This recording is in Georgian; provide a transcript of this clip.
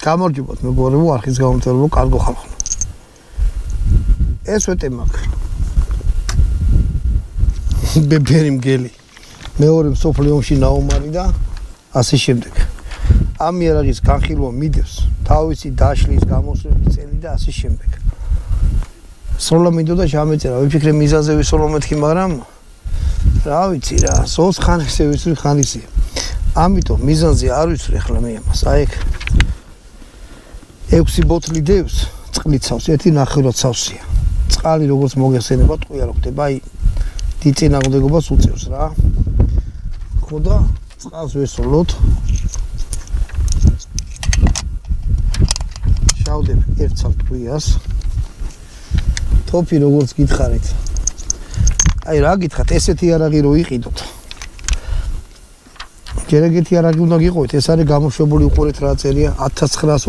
გამარჯობათ მეგობრებო, არხის გამომწერებო, კარგო ხალხო. ეს ვეტე მაქვს. ბებერი მგელი. მეორე მსოფლიო ომში ნაომარი და ასე შემდეგ. ამ იარაღის განხილვა მიდევს თავისი დაშლის გამოსვლის წელი და ასე შემდეგ. სროლა მინდოდა ჩამეწერა, ვიფიქრე მიზანზე ვისროლო მეთქი, მაგრამ რა ვიცი რა, სოს ხანისე ვისრი ხანისე. ამიტომ მიზანზე არ ვიცრი ახლა მე ამას. აი ეგ 6 ბოთლი დევს, წყლიცავს, ერთი ნახევრად სავსეა. წყალი როგორც მოგეხსენება, ტყვია რო ხდება, აი დიწინააღმდეგობას უწევს რა. ხო და წყალს ვესროლოთ. შავდებ ერთსალ ტყვიას. თოფი როგორც გითხარით. აი რა გითხათ, ესეთი იარაღი რო იყიდოთ. ჯერ ეგეთი იარაღი უნდა გიყავით, ეს არის გამოშვებული უყურეთ რა წერია 1900